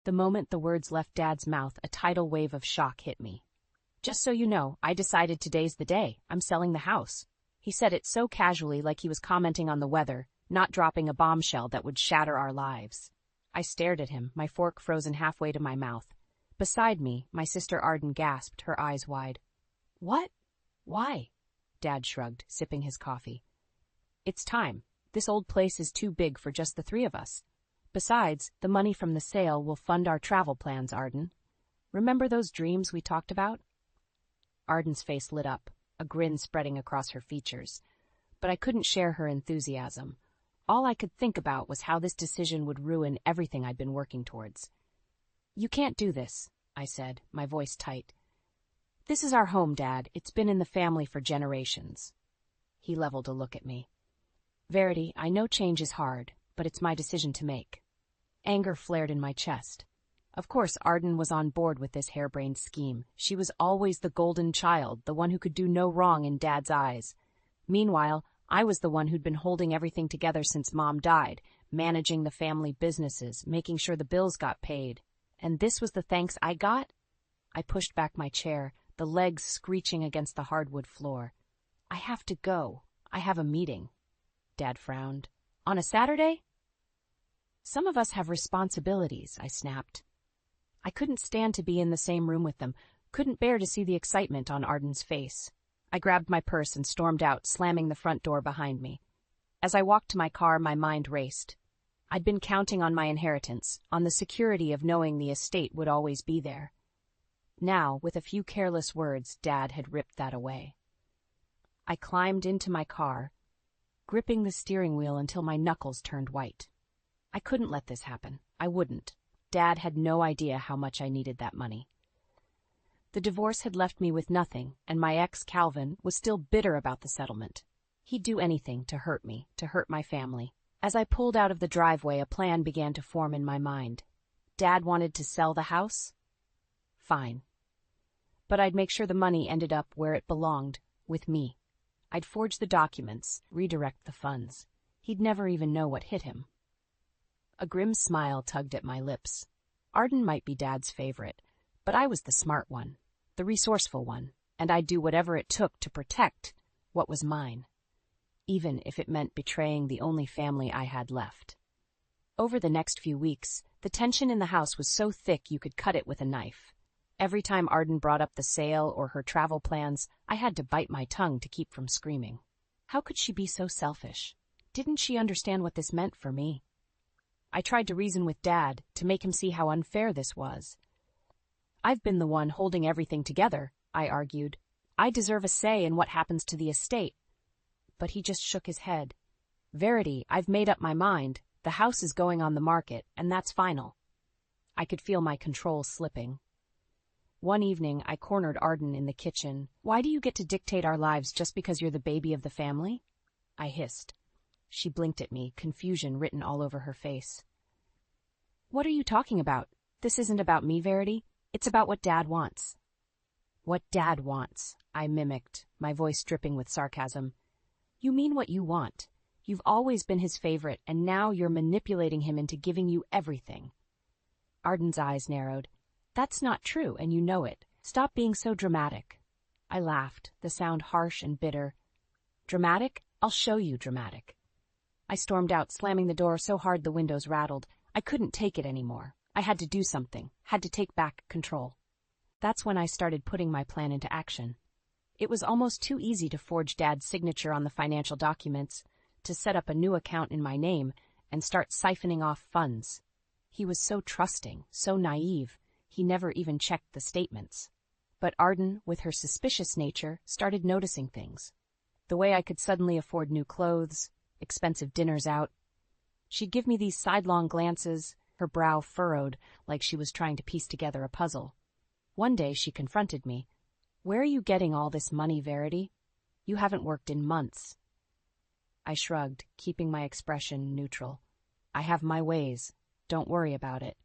The moment the words left Dad's mouth, a tidal wave of shock hit me. "Just so you know, I decided today's the day. I'm selling the house." He said it so casually, like he was commenting on the weather, not dropping a bombshell that would shatter our lives. I stared at him, my fork frozen halfway to my mouth. Beside me, my sister Arden gasped, her eyes wide. "What? Why?" Dad shrugged, sipping his coffee. "It's time. This old place is too big for just the three of us. Besides, the money from the sale will fund our travel plans, Arden. Remember those dreams we talked about?" Arden's face lit up, a grin spreading across her features. But I couldn't share her enthusiasm. All I could think about was how this decision would ruin everything I'd been working towards. "You can't do this," I said, my voice tight. "This is our home, Dad. It's been in the family for generations." He leveled a look at me. "Verity, I know change is hard, but it's my decision to make." Anger flared in my chest. Of course, Arden was on board with this harebrained scheme. She was always the golden child, the one who could do no wrong in Dad's eyes. Meanwhile, I was the one who'd been holding everything together since Mom died, managing the family businesses, making sure the bills got paid. And this was the thanks I got? I pushed back my chair, the legs screeching against the hardwood floor. "I have to go. I have a meeting." Dad frowned. "On a Saturday?" "Some of us have responsibilities," I snapped. I couldn't stand to be in the same room with them, couldn't bear to see the excitement on Arden's face. I grabbed my purse and stormed out, slamming the front door behind me. As I walked to my car, my mind raced. I'd been counting on my inheritance, on the security of knowing the estate would always be there. Now, with a few careless words, Dad had ripped that away. I climbed into my car, gripping the steering wheel until my knuckles turned white. I couldn't let this happen. I wouldn't. Dad had no idea how much I needed that money. The divorce had left me with nothing, and my ex, Calvin, was still bitter about the settlement. He'd do anything to hurt me, to hurt my family. As I pulled out of the driveway, a plan began to form in my mind. Dad wanted to sell the house? Fine. But I'd make sure the money ended up where it belonged, with me. I'd forge the documents, redirect the funds. He'd never even know what hit him. A grim smile tugged at my lips. Arden might be Dad's favorite, but I was the smart one, the resourceful one, and I'd do whatever it took to protect what was mine, even if it meant betraying the only family I had left. Over the next few weeks, the tension in the house was so thick you could cut it with a knife. Every time Arden brought up the sale or her travel plans, I had to bite my tongue to keep from screaming. How could she be so selfish? Didn't she understand what this meant for me? I tried to reason with Dad, to make him see how unfair this was. "I've been the one holding everything together," I argued. "I deserve a say in what happens to the estate." But he just shook his head. "Verity, I've made up my mind. The house is going on the market, and that's final." I could feel my control slipping. One evening, I cornered Arden in the kitchen. "Why do you get to dictate our lives just because you're the baby of the family?" I hissed. She blinked at me, confusion written all over her face. "What are you talking about? This isn't about me, Verity. It's about what Dad wants." "What Dad wants," I mimicked, my voice dripping with sarcasm. "You mean what you want. You've always been his favorite, and now you're manipulating him into giving you everything." Arden's eyes narrowed. "That's not true, and you know it. Stop being so dramatic." I laughed, the sound harsh and bitter. "Dramatic? I'll show you dramatic." I stormed out, slamming the door so hard the windows rattled. I couldn't take it anymore. I had to do something, had to take back control. That's when I started putting my plan into action. It was almost too easy to forge Dad's signature on the financial documents, to set up a new account in my name, and start siphoning off funds. He was so trusting, so naive, he never even checked the statements. But Arden, with her suspicious nature, started noticing things. The way I could suddenly afford new clothes, expensive dinners out. She'd give me these sidelong glances, her brow furrowed like she was trying to piece together a puzzle. One day she confronted me. "Where are you getting all this money, Verity? You haven't worked in months." I shrugged, keeping my expression neutral. "I have my ways. Don't worry about it."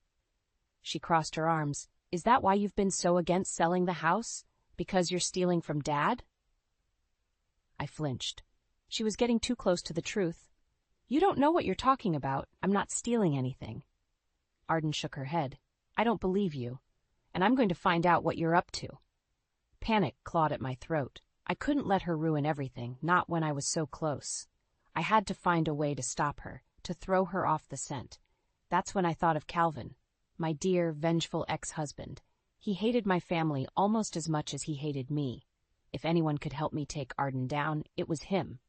She crossed her arms. "Is that why you've been so against selling the house? Because you're stealing from Dad?" I flinched. She was getting too close to the truth. "You don't know what you're talking about. I'm not stealing anything." Arden shook her head. I don't believe you, and I'm going to find out what you're up to. Panic clawed at my throat. I couldn't let her ruin everything, not when I was so close. I had to find a way to stop her, to throw her off the scent. That's when I thought of Calvin, my dear, vengeful ex-husband. He hated my family almost as much as he hated me. If anyone could help me take Arden down, it was him.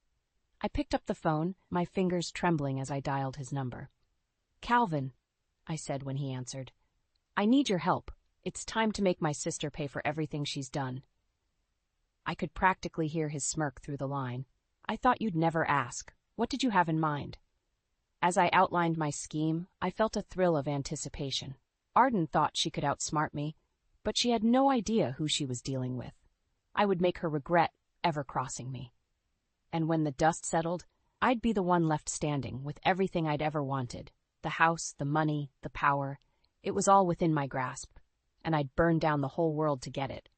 I picked up the phone, my fingers trembling as I dialed his number. "Calvin," I said when he answered. "I need your help. It's time to make my sister pay for everything she's done." I could practically hear his smirk through the line. "I thought you'd never ask. What did you have in mind?" As I outlined my scheme, I felt a thrill of anticipation. Arden thought she could outsmart me, but she had no idea who she was dealing with. I would make her regret ever crossing me. And when the dust settled, I'd be the one left standing with everything I'd ever wanted. The house, the money, the power. It was all within my grasp, and I'd burn down the whole world to get it.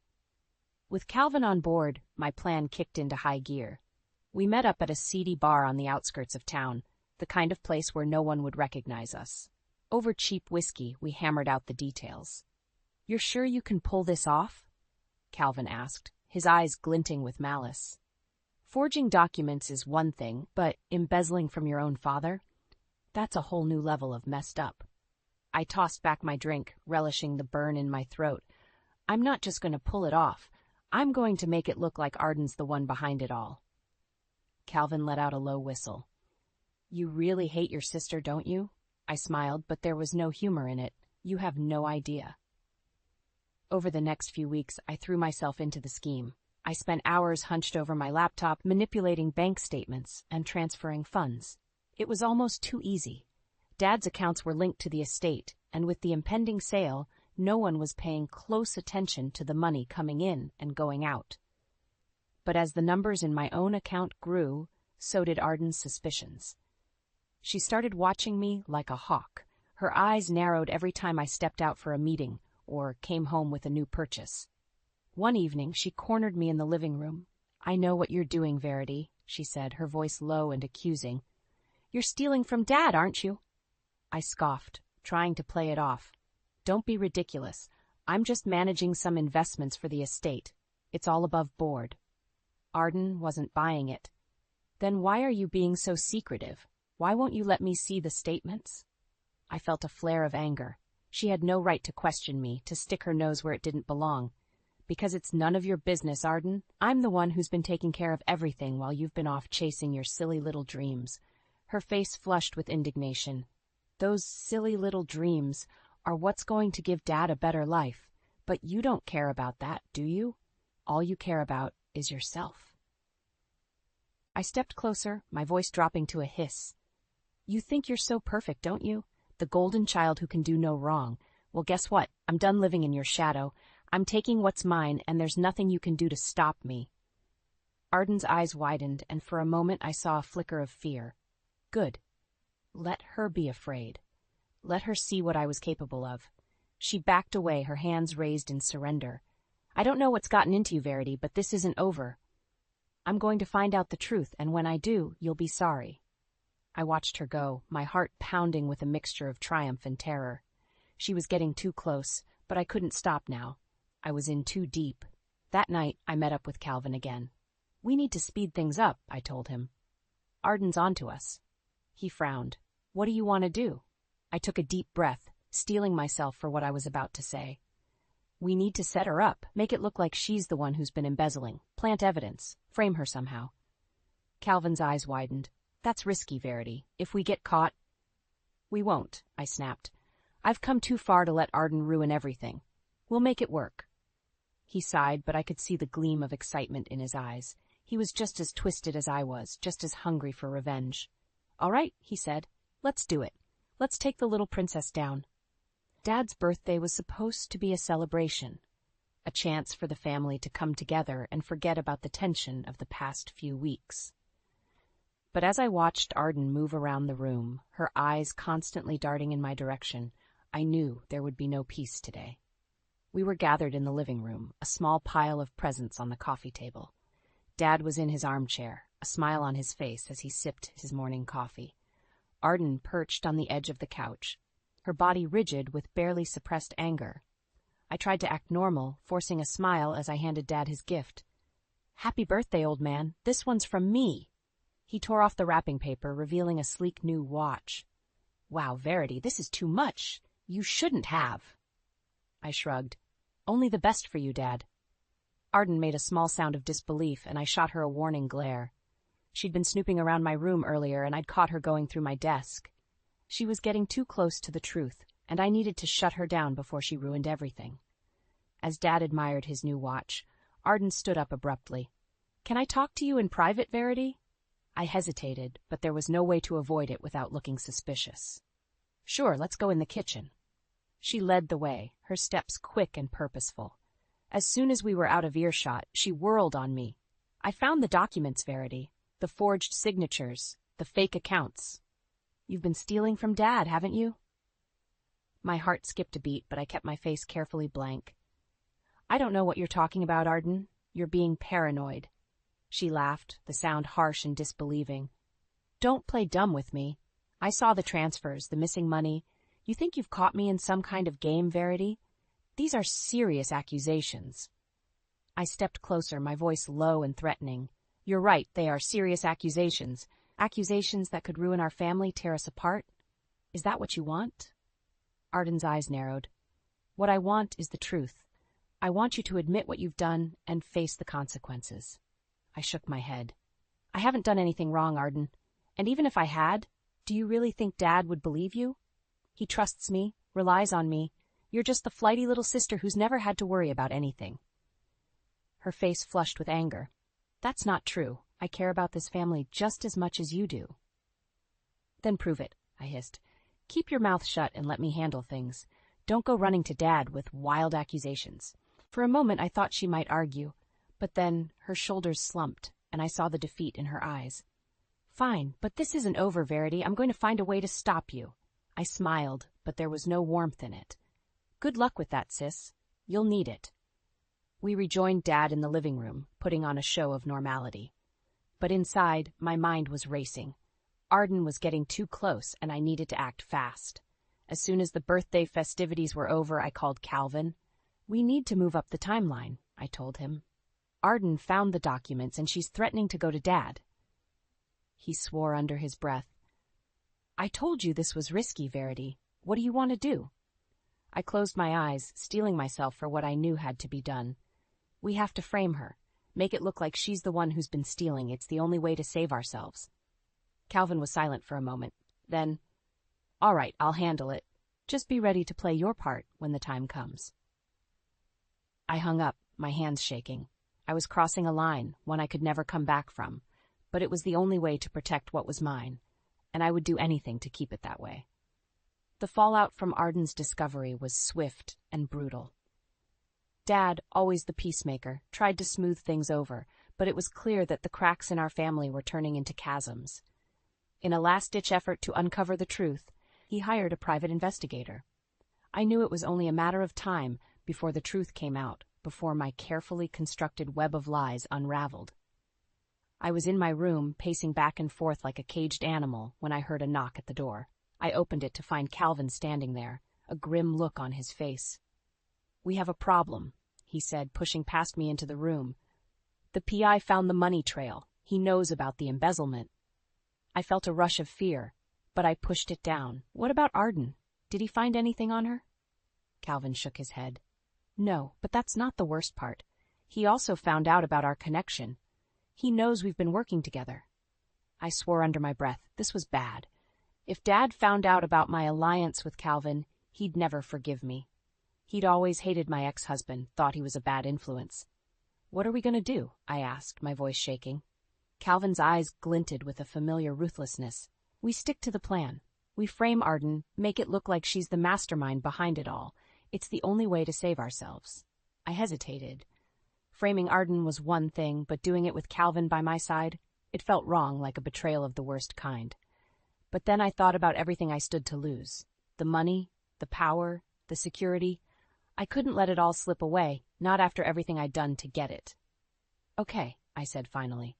With Calvin on board, my plan kicked into high gear. We met up at a seedy bar on the outskirts of town, the kind of place where no one would recognize us. Over cheap whiskey, we hammered out the details. "You're sure you can pull this off?" Calvin asked, his eyes glinting with malice. "Forging documents is one thing, but embezzling from your own father? That's a whole new level of messed up." I tossed back my drink, relishing the burn in my throat. "I'm not just going to pull it off. I'm going to make it look like Arden's the one behind it all." Calvin let out a low whistle. "You really hate your sister, don't you?" I smiled, but there was no humor in it. "You have no idea." Over the next few weeks, I threw myself into the scheme. I spent hours hunched over my laptop, manipulating bank statements and transferring funds. It was almost too easy. Dad's accounts were linked to the estate, and with the impending sale, no one was paying close attention to the money coming in and going out. But as the numbers in my own account grew, so did Arden's suspicions. She started watching me like a hawk. Her eyes narrowed every time I stepped out for a meeting or came home with a new purchase. One evening, she cornered me in the living room. "I know what you're doing, Verity," she said, her voice low and accusing. "You're stealing from Dad, aren't you?" I scoffed, trying to play it off. "Don't be ridiculous. I'm just managing some investments for the estate. It's all above board." Arden wasn't buying it. "Then why are you being so secretive? Why won't you let me see the statements?" I felt a flare of anger. She had no right to question me, to stick her nose where it didn't belong. "Because it's none of your business, Arden. I'm the one who's been taking care of everything while you've been off chasing your silly little dreams." Her face flushed with indignation. "Those silly little dreams are what's going to give Dad a better life. But you don't care about that, do you? All you care about is yourself." I stepped closer, my voice dropping to a hiss. "You think you're so perfect, don't you? The golden child who can do no wrong. Well, guess what? I'm done living in your shadow. I'm taking what's mine, and there's nothing you can do to stop me." Arden's eyes widened, and for a moment I saw a flicker of fear. Good. Let her be afraid. Let her see what I was capable of. She backed away, her hands raised in surrender. "I don't know what's gotten into you, Verity, but this isn't over. I'm going to find out the truth, and when I do, you'll be sorry." I watched her go, my heart pounding with a mixture of triumph and terror. She was getting too close, but I couldn't stop now. I was in too deep. That night, I met up with Calvin again. "We need to speed things up," I told him. "Arden's onto us." He frowned. "What do you want to do?" I took a deep breath, steeling myself for what I was about to say. "We need to set her up, make it look like she's the one who's been embezzling, plant evidence, frame her somehow." Calvin's eyes widened. "That's risky, Verity. If we get caught—" "We won't," I snapped. "I've come too far to let Arden ruin everything. We'll make it work." He sighed, but I could see the gleam of excitement in his eyes. He was just as twisted as I was, just as hungry for revenge. "All right," he said. "Let's do it. Let's take the little princess down." Dad's birthday was supposed to be a celebration, a chance for the family to come together and forget about the tension of the past few weeks. But as I watched Arden move around the room, her eyes constantly darting in my direction, I knew there would be no peace today. We were gathered in the living room, a small pile of presents on the coffee table. Dad was in his armchair, a smile on his face as he sipped his morning coffee. Arden perched on the edge of the couch, her body rigid with barely suppressed anger. I tried to act normal, forcing a smile as I handed Dad his gift. "Happy birthday, old man. This one's from me." He tore off the wrapping paper, revealing a sleek new watch. "Wow, Verity, this is too much. You shouldn't have." I shrugged. "Only the best for you, Dad." Arden made a small sound of disbelief, and I shot her a warning glare. She'd been snooping around my room earlier, and I'd caught her going through my desk. She was getting too close to the truth, and I needed to shut her down before she ruined everything. As Dad admired his new watch, Arden stood up abruptly. "Can I talk to you in private, Verity?" I hesitated, but there was no way to avoid it without looking suspicious. "Sure, let's go in the kitchen." She led the way, her steps quick and purposeful. As soon as we were out of earshot, she whirled on me. "I found the documents, Verity. The forged signatures, the fake accounts. You've been stealing from Dad, haven't you?" My heart skipped a beat, but I kept my face carefully blank. "I don't know what you're talking about, Arden. You're being paranoid." She laughed, the sound harsh and disbelieving. "Don't play dumb with me. I saw the transfers, the missing money. You think you've caught me in some kind of game, Verity? These are serious accusations." I stepped closer, my voice low and threatening. "You're right, they are serious accusations. Accusations that could ruin our family, tear us apart. Is that what you want?" Arden's eyes narrowed. "What I want is the truth. I want you to admit what you've done and face the consequences." I shook my head. "I haven't done anything wrong, Arden. And even if I had, do you really think Dad would believe you? He trusts me, relies on me. You're just the flighty little sister who's never had to worry about anything." Her face flushed with anger. "That's not true. I care about this family just as much as you do." "Then prove it," I hissed. "Keep your mouth shut and let me handle things. Don't go running to Dad with wild accusations." For a moment I thought she might argue, but then her shoulders slumped, and I saw the defeat in her eyes. "Fine, but this isn't over, Verity. I'm going to find a way to stop you." I smiled, but there was no warmth in it. "Good luck with that, sis. You'll need it." We rejoined Dad in the living room, putting on a show of normality. But inside, my mind was racing. Arden was getting too close, and I needed to act fast. As soon as the birthday festivities were over, I called Calvin. "We need to move up the timeline," I told him. "Arden found the documents, and she's threatening to go to Dad." He swore under his breath. "I told you this was risky, Verity. What do you want to do?" I closed my eyes, steeling myself for what I knew had to be done. "We have to frame her. Make it look like she's the one who's been stealing. It's the only way to save ourselves." Calvin was silent for a moment. Then, "All right, I'll handle it. Just be ready to play your part when the time comes." I hung up, my hands shaking. I was crossing a line, one I could never come back from, but it was the only way to protect what was mine, and I would do anything to keep it that way. The fallout from Arden's discovery was swift and brutal. Dad, always the peacemaker, tried to smooth things over, but it was clear that the cracks in our family were turning into chasms. In a last-ditch effort to uncover the truth, he hired a private investigator. I knew it was only a matter of time before the truth came out, before my carefully constructed web of lies unraveled. I was in my room, pacing back and forth like a caged animal, when I heard a knock at the door. I opened it to find Calvin standing there, a grim look on his face. "We have a problem," he said, pushing past me into the room. "The PI found the money trail. He knows about the embezzlement." I felt a rush of fear, but I pushed it down. "What about Arden? Did he find anything on her?" Calvin shook his head. "No, but that's not the worst part. He also found out about our connection. He knows we've been working together." I swore under my breath. This was bad. If Dad found out about my alliance with Calvin, he'd never forgive me. He'd always hated my ex-husband, thought he was a bad influence. "What are we going to do?" I asked, my voice shaking. Calvin's eyes glinted with a familiar ruthlessness. "We stick to the plan. We frame Arden, make it look like she's the mastermind behind it all. It's the only way to save ourselves." I hesitated. Framing Arden was one thing, but doing it with Calvin by my side, it felt wrong, like a betrayal of the worst kind. But then I thought about everything I stood to lose. The money, the power, the security. I couldn't let it all slip away, not after everything I'd done to get it. "Okay," I said finally.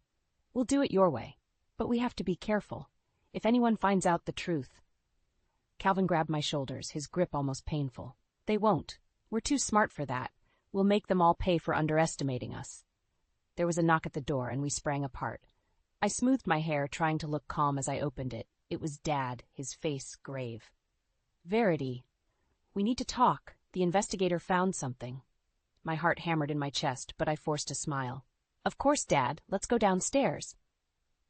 "We'll do it your way. But we have to be careful. If anyone finds out the truth..." Calvin grabbed my shoulders, his grip almost painful. They won't. We're too smart for that. We'll make them all pay for underestimating us. There was a knock at the door, and we sprang apart. I smoothed my hair, trying to look calm as I opened it. It was Dad, his face grave. Verity, we need to talk. The investigator found something. My heart hammered in my chest, but I forced a smile. Of course, Dad. Let's go downstairs.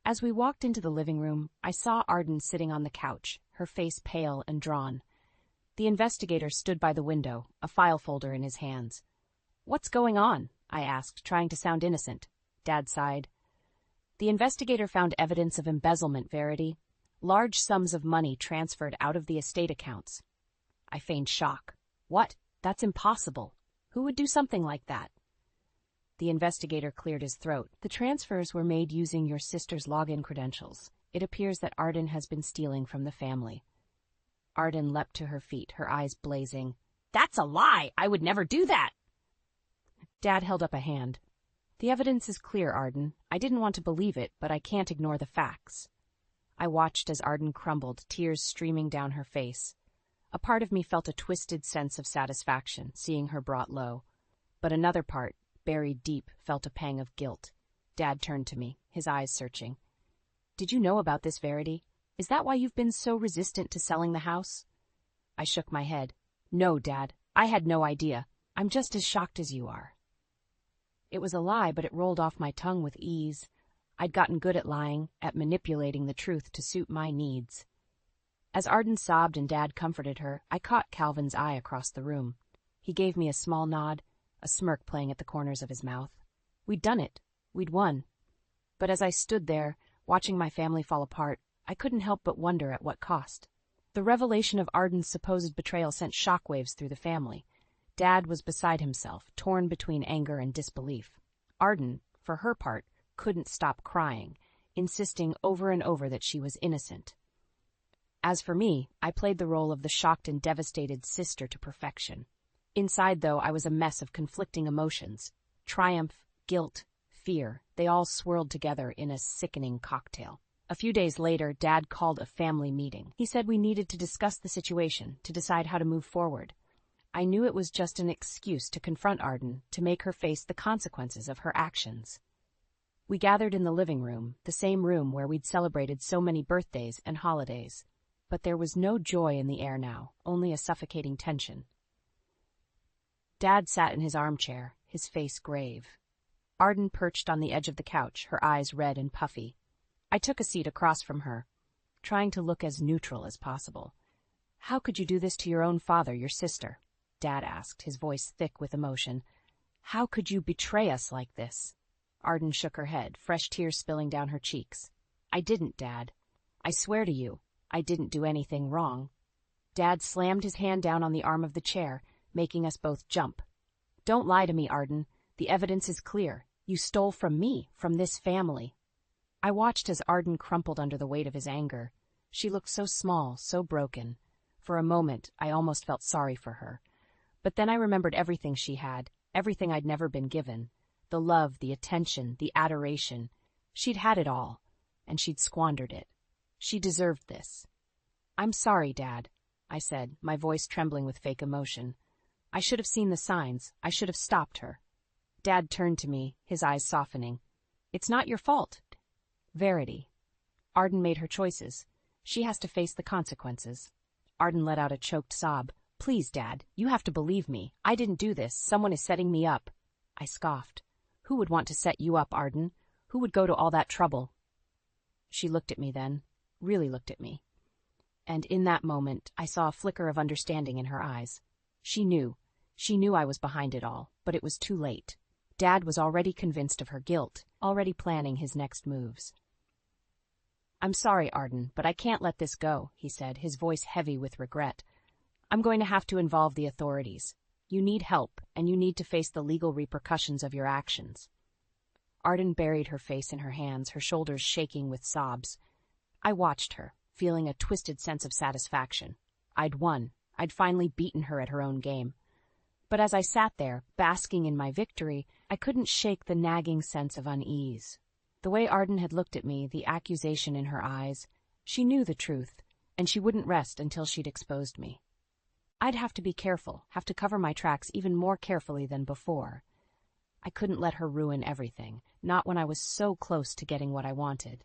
As we walked into the living room, I saw Arden sitting on the couch, her face pale and drawn. The investigator stood by the window, a file folder in his hands. What's going on? I asked, trying to sound innocent. Dad sighed. The investigator found evidence of embezzlement, Verity. Large sums of money transferred out of the estate accounts. I feigned shock. What? That's impossible. Who would do something like that? The investigator cleared his throat. The transfers were made using your sister's login credentials. It appears that Arden has been stealing from the family. Arden leapt to her feet, her eyes blazing. That's a lie! I would never do that! Dad held up a hand. The evidence is clear, Arden. I didn't want to believe it, but I can't ignore the facts. I watched as Arden crumbled, tears streaming down her face. A part of me felt a twisted sense of satisfaction, seeing her brought low. But another part, buried deep, felt a pang of guilt. Dad turned to me, his eyes searching. Did you know about this, Verity? Is that why you've been so resistant to selling the house? I shook my head. No, Dad. I had no idea. I'm just as shocked as you are. It was a lie, but it rolled off my tongue with ease. I'd gotten good at lying, at manipulating the truth to suit my needs. As Arden sobbed and Dad comforted her, I caught Calvin's eye across the room. He gave me a small nod, a smirk playing at the corners of his mouth. We'd done it. We'd won. But as I stood there, watching my family fall apart, I couldn't help but wonder at what cost. The revelation of Arden's supposed betrayal sent shockwaves through the family. Dad was beside himself, torn between anger and disbelief. Arden, for her part, couldn't stop crying, insisting over and over that she was innocent. As for me, I played the role of the shocked and devastated sister to perfection. Inside, though, I was a mess of conflicting emotions. Triumph, guilt, fear, they all swirled together in a sickening cocktail. A few days later, Dad called a family meeting. He said we needed to discuss the situation, to decide how to move forward. I knew it was just an excuse to confront Arden, to make her face the consequences of her actions. We gathered in the living room, the same room where we'd celebrated so many birthdays and holidays. But there was no joy in the air now, only a suffocating tension. Dad sat in his armchair, his face grave. Arden perched on the edge of the couch, her eyes red and puffy. I took a seat across from her, trying to look as neutral as possible. How could you do this to your own father, your sister? Dad asked, his voice thick with emotion. How could you betray us like this? Arden shook her head, fresh tears spilling down her cheeks. I didn't, Dad. I swear to you, I didn't do anything wrong. Dad slammed his hand down on the arm of the chair, making us both jump. Don't lie to me, Arden. The evidence is clear. You stole from me, from this family. I watched as Arden crumpled under the weight of his anger. She looked so small, so broken. For a moment, I almost felt sorry for her. But then I remembered everything she had, everything I'd never been given. The love, the attention, the adoration. She'd had it all, and she'd squandered it. She deserved this. I'm sorry, Dad, I said, my voice trembling with fake emotion. I should have seen the signs. I should have stopped her. Dad turned to me, his eyes softening. It's not your fault. Verity. Arden made her choices. She has to face the consequences. Arden let out a choked sob. Please, Dad, you have to believe me. I didn't do this. Someone is setting me up. I scoffed. Who would want to set you up, Arden? Who would go to all that trouble? She looked at me then, really looked at me. And in that moment, I saw a flicker of understanding in her eyes. She knew I was behind it all, but it was too late. Dad was already convinced of her guilt, already planning his next moves. I'm sorry, Arden, but I can't let this go, he said, his voice heavy with regret. I'm going to have to involve the authorities. You need help, and you need to face the legal repercussions of your actions. Arden buried her face in her hands, her shoulders shaking with sobs. I watched her, feeling a twisted sense of satisfaction. I'd won. I'd finally beaten her at her own game. But as I sat there, basking in my victory, I couldn't shake the nagging sense of unease. The way Arden had looked at me, the accusation in her eyes, she knew the truth. and she wouldn't rest until she'd exposed me. I'd have to be careful, have to cover my tracks even more carefully than before. I couldn't let her ruin everything, not when I was so close to getting what I wanted.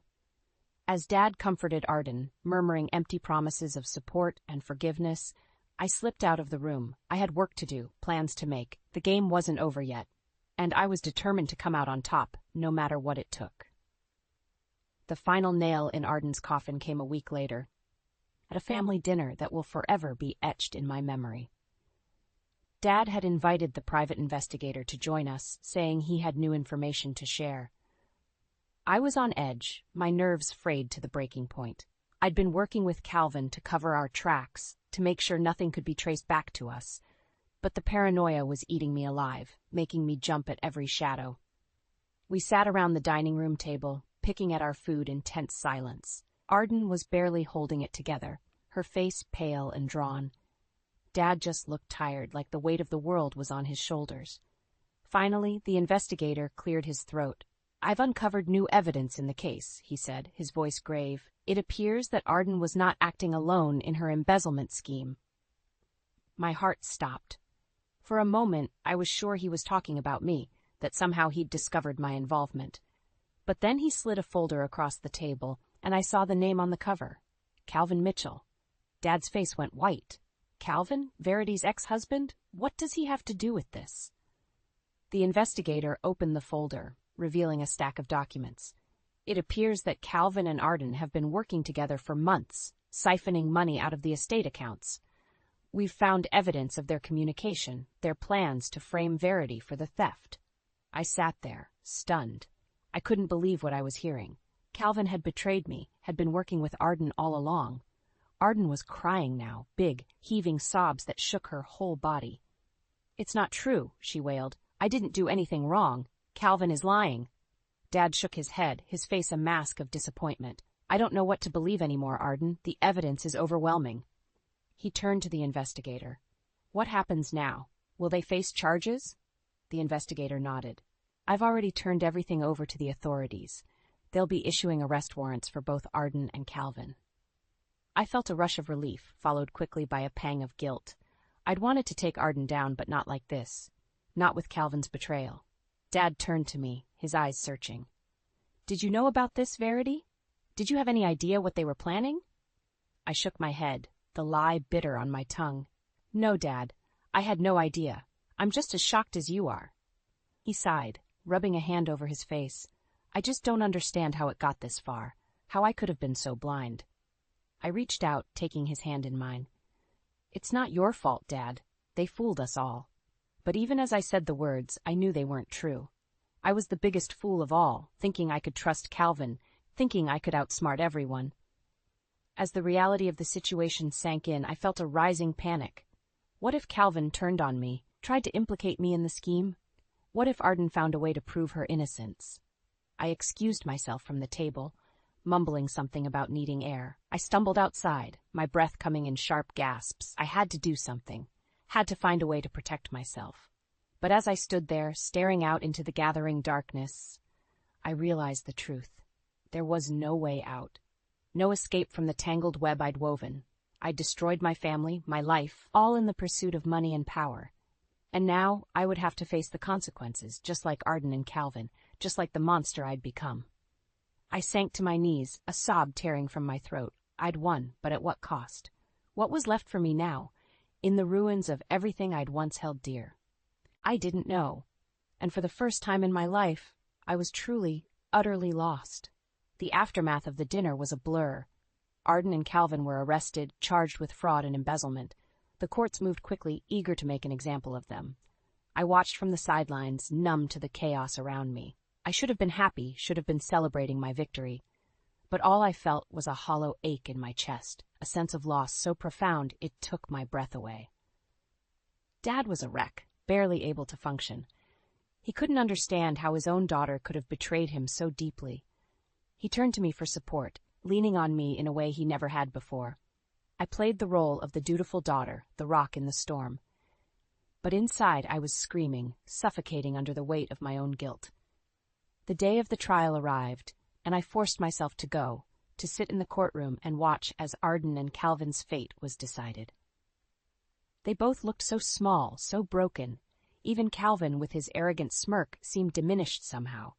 As Dad comforted Arden, murmuring empty promises of support and forgiveness, I slipped out of the room. I had work to do, plans to make. The game wasn't over yet, and I was determined to come out on top, no matter what it took. The final nail in Arden's coffin came a week later, at a family dinner that will forever be etched in my memory. Dad had invited the private investigator to join us, saying he had new information to share. I was on edge, my nerves frayed to the breaking point. I'd been working with Calvin to cover our tracks, to make sure nothing could be traced back to us, but the paranoia was eating me alive, making me jump at every shadow. We sat around the dining room table, picking at our food in tense silence. Arden was barely holding it together, her face pale and drawn. Dad just looked tired, like the weight of the world was on his shoulders. Finally, the investigator cleared his throat. "I've uncovered new evidence in the case," he said, his voice grave. "It appears that Arden was not acting alone in her embezzlement scheme." My heart stopped. For a moment, I was sure he was talking about me, that somehow he'd discovered my involvement. But then he slid a folder across the table, and I saw the name on the cover, Calvin Mitchell. Dad's face went white. Calvin, Verity's ex-husband? What does he have to do with this? The investigator opened the folder, revealing a stack of documents. It appears that Calvin and Arden have been working together for months, siphoning money out of the estate accounts. We've found evidence of their communication, their plans to frame Verity for the theft. I sat there, stunned. I couldn't believe what I was hearing. Calvin had betrayed me, had been working with Arden all along. Arden was crying now, big, heaving sobs that shook her whole body. "It's not true," she wailed. "I didn't do anything wrong. Calvin is lying." Dad shook his head, his face a mask of disappointment. "I don't know what to believe anymore, Arden. The evidence is overwhelming." He turned to the investigator. "What happens now? Will they face charges?" The investigator nodded. "I've already turned everything over to the authorities. They'll be issuing arrest warrants for both Arden and Calvin." I felt a rush of relief, followed quickly by a pang of guilt. I'd wanted to take Arden down, but not like this. Not with Calvin's betrayal. Dad turned to me, his eyes searching. "Did you know about this, Verity? Did you have any idea what they were planning?" I shook my head, the lie bitter on my tongue. "No, Dad. I had no idea. I'm just as shocked as you are." He sighed, rubbing a hand over his face. "I just don't understand how it got this far, how I could have been so blind." I reached out, taking his hand in mine. "It's not your fault, Dad. They fooled us all." But even as I said the words, I knew they weren't true. I was the biggest fool of all, thinking I could trust Calvin, thinking I could outsmart everyone. As the reality of the situation sank in, I felt a rising panic. What if Calvin turned on me, tried to implicate me in the scheme? What if Arden found a way to prove her innocence? I excused myself from the table, mumbling something about needing air. I stumbled outside, my breath coming in sharp gasps. I had to do something, had to find a way to protect myself. But as I stood there, staring out into the gathering darkness, I realized the truth. There was no way out. No escape from the tangled web I'd woven. I'd destroyed my family, my life, all in the pursuit of money and power. And now I would have to face the consequences, just like Arden and Calvin, just like the monster I'd become. I sank to my knees, a sob tearing from my throat. I'd won, but at what cost? What was left for me now, in the ruins of everything I'd once held dear? I didn't know. And for the first time in my life, I was truly, utterly lost. The aftermath of the dinner was a blur. Arden and Calvin were arrested, charged with fraud and embezzlement. The courts moved quickly, eager to make an example of them. I watched from the sidelines, numb to the chaos around me. I should have been happy, should have been celebrating my victory. But all I felt was a hollow ache in my chest, a sense of loss so profound it took my breath away. Dad was a wreck, barely able to function. He couldn't understand how his own daughter could have betrayed him so deeply. He turned to me for support, leaning on me in a way he never had before. I played the role of the dutiful daughter, the rock in the storm. But inside I was screaming, suffocating under the weight of my own guilt. The day of the trial arrived, and I forced myself to go to sit in the courtroom and watch as Arden and Calvin's fate was decided. They both looked so small, so broken. Even Calvin, with his arrogant smirk, seemed diminished somehow.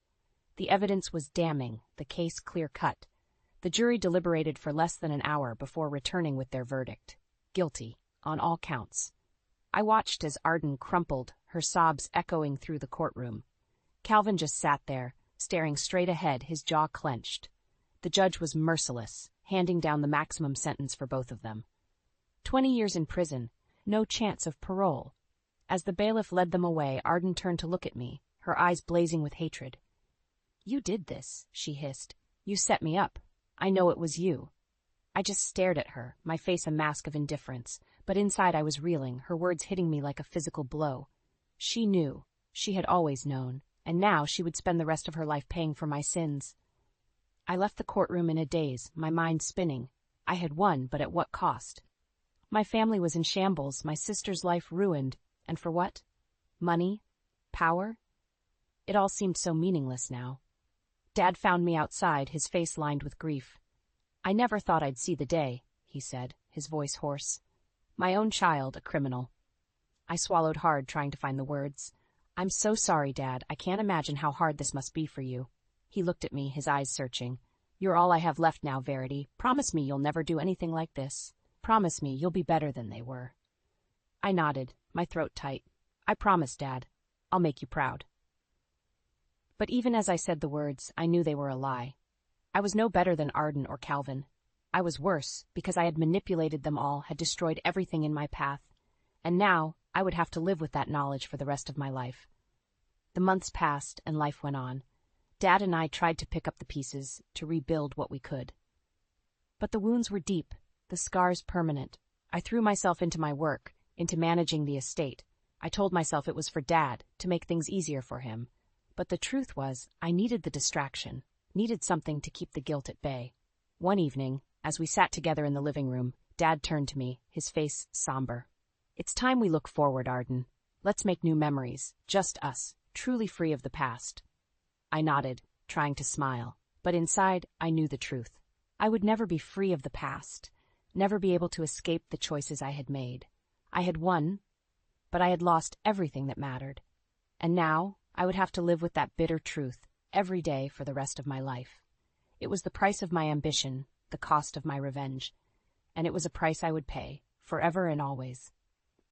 The evidence was damning, the case clear-cut. The jury deliberated for less than an hour before returning with their verdict. Guilty, on all counts. I watched as Arden crumpled, her sobs echoing through the courtroom. Calvin just sat there, staring straight ahead, his jaw clenched. The judge was merciless, handing down the maximum sentence for both of them. 20 years in prison, no chance of parole. As the bailiff led them away, Arden turned to look at me, her eyes blazing with hatred. "You did this," she hissed. "You set me up. I know it was you." I just stared at her, my face a mask of indifference, but inside I was reeling, her words hitting me like a physical blow. She knew. She had always known, and now she would spend the rest of her life paying for my sins. I left the courtroom in a daze, my mind spinning. I had won, but at what cost? My family was in shambles, my sister's life ruined, and for what? Money? Power? It all seemed so meaningless now. Dad found me outside, his face lined with grief. "I never thought I'd see the day," he said, his voice hoarse. "My own child, a criminal." I swallowed hard, trying to find the words. "I'm so sorry, Dad. I can't imagine how hard this must be for you." He looked at me, his eyes searching. "You're all I have left now, Verity. Promise me you'll never do anything like this. Promise me you'll be better than they were." I nodded, my throat tight. "I promise, Dad. I'll make you proud." But even as I said the words, I knew they were a lie. I was no better than Arden or Calvin. I was worse, because I had manipulated them all, had destroyed everything in my path. And now, I would have to live with that knowledge for the rest of my life. The months passed, and life went on. Dad and I tried to pick up the pieces, to rebuild what we could. But the wounds were deep, the scars permanent. I threw myself into my work, into managing the estate. I told myself it was for Dad, to make things easier for him. But the truth was, I needed the distraction, needed something to keep the guilt at bay. One evening, as we sat together in the living room, Dad turned to me, his face somber. "It's time we look forward, Arden. Let's make new memories, just us, truly free of the past." I nodded, trying to smile, but inside I knew the truth. I would never be free of the past, never be able to escape the choices I had made. I had won, but I had lost everything that mattered. And now I would have to live with that bitter truth every day for the rest of my life. It was the price of my ambition, the cost of my revenge, and it was a price I would pay, forever and always.